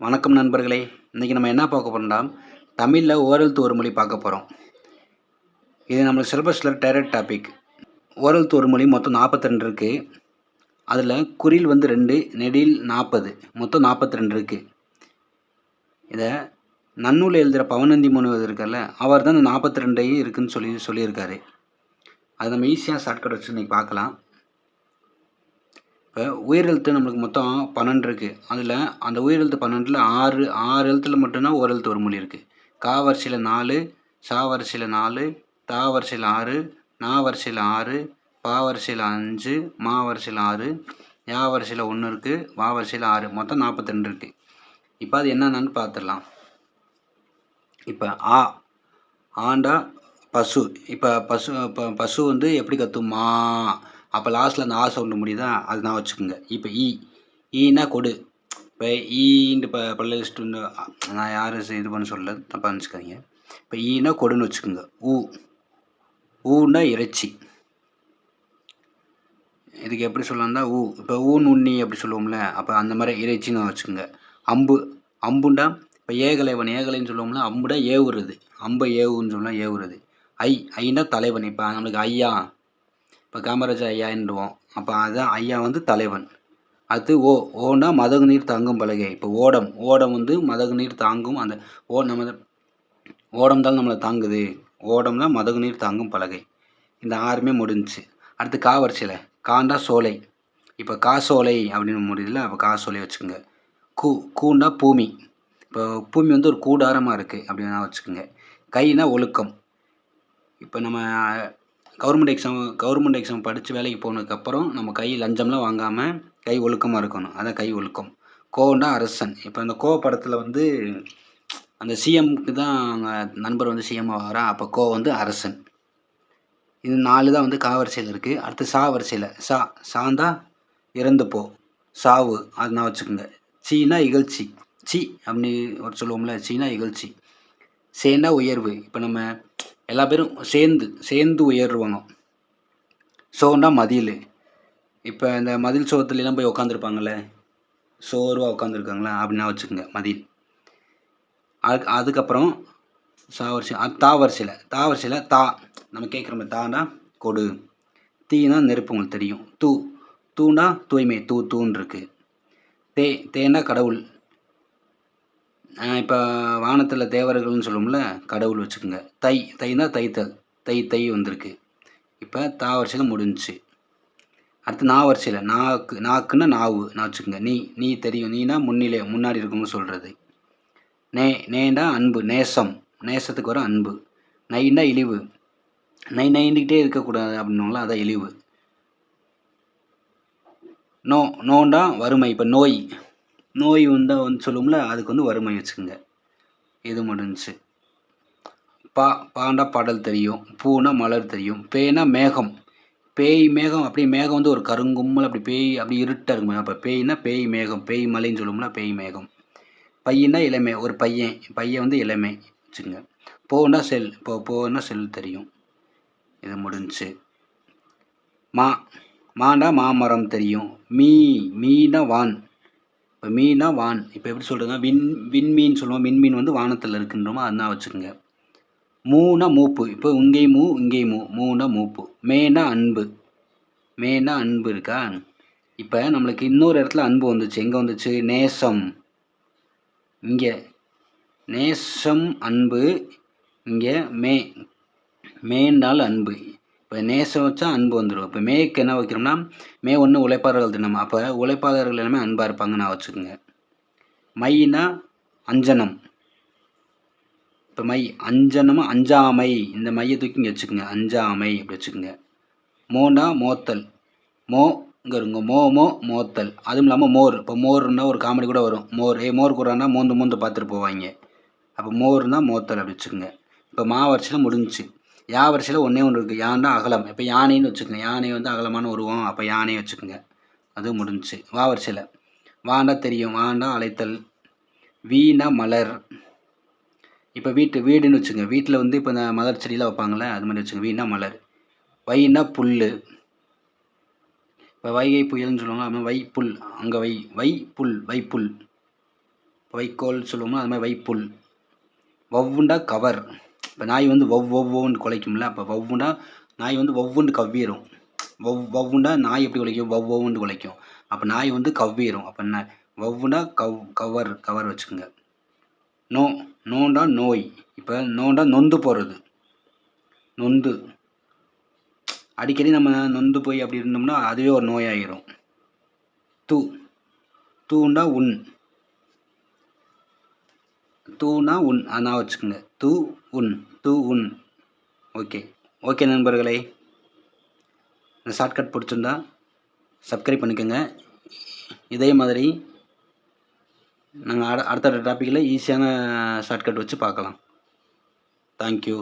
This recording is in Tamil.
வணக்கம் நண்பர்களே. இன்றைக்கி நம்ம என்ன பார்க்க போகிறோம்னா, தமிழில் ஓரெழுத்து ஒரு மொழி பார்க்க போகிறோம். இது நம்மளுக்கு சிலபஸில் டைரக்ட் டாபிக். ஓரெழுத்து ஒரு மொழி மொத்தம் 42 இருக்குது. அதில் குறில் வந்து 2, நெடில் 40, மொத்தம் 42 இருக்குது. இதை நன்னூல் எழுதுகிற பவனந்தி முனிவர் இருக்கார்ல, அவர் தான் இந்த 42 இருக்குதுன்னு சொல்லியிருக்காரு. அதை நம்ம ஈஸியாக ஷார்ட்கட் வச்சு இன்றைக்கி பார்க்கலாம். இப்போ உயிரெழுத்து நம்மளுக்கு மொத்தம் 12 இருக்குது. அதில் அந்த உயிரெழுத்து 12ல் 6 எழுத்தில் மட்டும்தான் ஓரெழுத்து ஒரு மொழி இருக்குது. கா வரிசையில் 4, சா வரிசையில் 4, தா வரிசையில் 6, நா வரிசையில் 6, பா வரிசையில் 5, மா வரிசையில் 6, யா வரிசையில் 1 இருக்குது, வா வரிசையில் 6, மொத்தம் 42 இருக்குது. இப்போ அது என்னென்னு பார்த்துடலாம். இப்போ ஆண்டா பசு. இப்போ பசு வந்து எப்படி கத்தும்? மா. அப்போ லாஸ்ட்டில் அந்த சவுண்டு முடியுதா, அது நான் வச்சுக்கோங்க. இப்போ ஈனா கொடு. இப்போ ஈன்ட்டு பல்லிஸ்ட்டு நான் யாரும் இது பண்ண சொல்ல, தப்பாக நினச்சிக்காதீங்க. இப்போ ஈனா கொடுன்னு வச்சுக்கோங்க. ஊன்னா இறைச்சி. இதுக்கு எப்படி சொல்லலாம்னா இப்போ உண்ணி அப்படி சொல்லுவோம்ல, அப்போ அந்த மாதிரி இறைச்சின்னு வச்சுக்கோங்க. அம்புண்டா இப்போ ஏகலைன்னு சொல்லுவோம்ல, அம்புடா ஏவுறது. அம்பை ஏவுன்னு சொல்லலாம், ஏவுறது. ஐனா தலைவன். இப்போ நம்மளுக்கு ஐயா, இப்போ காமராஜர் ஐயான்டுவோம். அப்போ அதுதான் ஐயா வந்து தலைவன். அடுத்து ஓனா மதகு நீர் தாங்கும் பலகை. இப்போ ஓடம் வந்து மதகு நீர் தாங்கும். அந்த நம்ம ஓடம் தான் நம்மளை தாங்குது. ஓடம் தான் மதகு நீர் தாங்கும் பலகை. இந்த 6மே முடிஞ்சிச்சு. அடுத்து கா வரிசையில் காண்டா சோலை. இப்போ காசோலை அப்படின்னு முடியுதுல, அப்போ காசோலை வச்சுக்கோங்க. கூண்டா பூமி. இப்போ பூமி வந்து ஒரு கூடாரமாக இருக்குது அப்படின்னா வச்சுக்கோங்க. கைனா ஒழுக்கம். இப்போ நம்ம கவர்மெண்ட் எக்ஸாம் படித்து வேலைக்கு போனதுக்கப்புறம் நம்ம கை லஞ்சம்லாம் வாங்காமல் கை ஒழுக்கமாக இருக்கணும். அதான் கை ஒழுக்கம். கோண்டா அரசன். இப்போ அந்த படத்தில் வந்து அந்த சிஎம்க்கு தான் நண்பர் வந்து சிஎம் ஆகிறா. அப்போ வந்து அரசன். இது 4 தான் வந்து கா வரிசையில் இருக்குது. அடுத்து சா வரிசையில் சாந்தா இறந்து போ, சாவு, அது நான் வச்சுக்கோங்க. சீனா இகழ்ச்சி. சி அப்படி ஒரு சொல்லுவோம்ல, சீனா இகழ்ச்சி. சேனா உயர்வு. இப்போ நம்ம எல்லா பேரும் சேர்ந்து உயருவாங்க. சோன்னா மதில். இப்போ இந்த மதில் சோகத்துலாம் போய் உட்காந்துருப்பாங்கள்ல, சோர்வாக உட்காந்துருக்காங்களா அப்படின்னா வச்சுக்கோங்க, மதில். அதுக்கப்புறம் தா வரிசையில் தா நம்ம கேட்குறோம்ல, தானா கொடு. தீனா நெருப்பு, உங்களுக்கு தெரியும். தூனா தூய்மை, தூன்னு இருக்குது. தேனா கடவுள். இப்போ வானத்தில் தேவர்கள்னு சொல்லுவோம்ல, கடவுள் வச்சுக்கோங்க. தைனா தைத்தல், தை வந்திருக்கு. இப்போ தா வரிசையில் முடிஞ்சிச்சு. அடுத்து நா வரிசையில் நாக்குன்னா நாவு நான் வச்சுக்கோங்க. நீ தெரியும். நீனா முன்னாடி இருக்குன்னு சொல்கிறது. நேண்டா அன்பு, நேசத்துக்கு வர அன்பு. நைண்டா இழிவு. நைந்துக்கிட்டே இருக்கக்கூடாது அப்படின்னுங்களா, அதான் இழிவு. நோண்டா வறுமை. இப்போ நோய் வந்து சொல்லுவோம்ல, அதுக்கு வந்து வறுமை வச்சுக்கோங்க. இது முடிஞ்சிச்சு. பாண்டா பாடல் தெரியும். பூனா மலர் தெரியும். பேனா மேகம். மேகம். அப்படியே மேகம் வந்து ஒரு கருங்கும்மல், அப்படி அப்படி இருட்டாக இருக்கும். அப்போ பேய்னா பேய் மேகம், பேய் மலைன்னு சொல்லுவோம்ல, பேய் மேகம். பையனா இளமை, ஒரு பையன் வந்து இளமை வச்சுக்கோங்க. போனா செல். போனா செல் தெரியும். இது முடிஞ்சிச்சு. மாண்டா மாமரம் தெரியும். மீனா வான். இப்போ மீனா வான். இப்போ எப்படி சொல்கிறதுனா, விண்மீன் சொல்லுவோம். விண்மீன் வந்து வானத்தில் இருக்குன்றோமா, அதுதான் வச்சுக்கோங்க. மூனா மூப்பு. இப்போ இங்கே மூனா மூப்பு. மேனா அன்பு இருக்கா. இப்போ நம்மளுக்கு இன்னொரு இடத்துல அன்பு வந்துச்சு. எங்கே வந்துச்சு? நேசம். இங்கே நேசம் அன்பு. இங்கே மேனால் அன்பு. இப்போ நேசம் வச்சா அன்பு வந்துடும். இப்போ மேக்கு என்ன வைக்கிறோம்னா, மே 1 உழைப்பாளர்கள் தினம். அப்போ உழைப்பாளர்கள் எல்லாமே அன்பாக இருப்பாங்க நான் வச்சுக்கோங்க. மைனா அஞ்சனம். இப்போ அஞ்சனமா அஞ்சாமை. இந்த மையை தூக்கி இங்கே வச்சுக்கோங்க. அஞ்சாமை அப்படி வச்சுக்கோங்க. மோனா மோத்தல். இங்கே இருங்க. மோத்தல். அதுவும் இல்லாமல் மோர். இப்போ மோர்னா ஒரு காமெடி கூட வரும். மோர் கூடானா மோந்து பார்த்துட்டு போவாங்க. அப்போ மோர்னா மோத்தல் அப்படி வச்சுக்கோங்க. இப்போ மா வரிசையில் முடிஞ்சிச்சு. யா வரிசையில் ஒன்றே இருக்குது. யான்னா அகலம். இப்போ யானைன்னு வச்சுக்கோங்க. யானை வந்து அகலமான உருவம். அப்போ யானையை வச்சுக்கோங்க. அதுவும் முடிஞ்சிச்சு. வா வரிசையில் வாண்டா தெரியும். வாண்டா அழைத்தல். வீணா மலர். இப்போ வீடுன்னு வச்சுங்க. வீட்டில் வந்து இப்போ இந்த மலர் செடியெலாம் வைப்பாங்களே, அது மாதிரி வச்சுங்க. வீணா மலர். வைனா புல். இப்போ வைகை புயல்னு சொல்லுவாங்க. அப்போ வைப்புல். அங்கே வைப்புல். வைக்கோல் சொல்லுவோம்ல, அது மாதிரி வைப்புல். வவ்வுண்டா கவர். இப்போ நாய் வந்து வவ்வுன்னு குலைக்கும்ல, அப்போ வவ்வுண்டா நாய் வந்து வவ்வுண்டு கவ்விரும். வவ்வுண்டா நாய் எப்படி குலைக்கும்? வவ்வுண்டு குலைக்கும். அப்போ நாய் வந்து கவ்விரும். அப்போ வவ்வுண்டா கவர் வச்சுக்கோங்க. நோண்டா நோய். இப்போ நோண்டா நொந்து போகிறது. நொந்து அடிக்கடி நம்ம நொந்து போய் அப்படி இருந்தோம்னா அதுவே ஒரு நோயாயிரும். தூண்டா உன். தூனா உன், நான் வச்சுக்கோங்க. உன். ஓகே நண்பர்களே, இந்த ஷார்ட்கட் பிடிச்சிருந்தா சப்ஸ்கிரைப் பண்ணிக்கோங்க. இதே மாதிரி நாங்கள் அடுத்த டாப்பிக்கில் ஈஸியான ஷார்ட்கட் வச்சு பார்க்கலாம். தேங்க்யூ.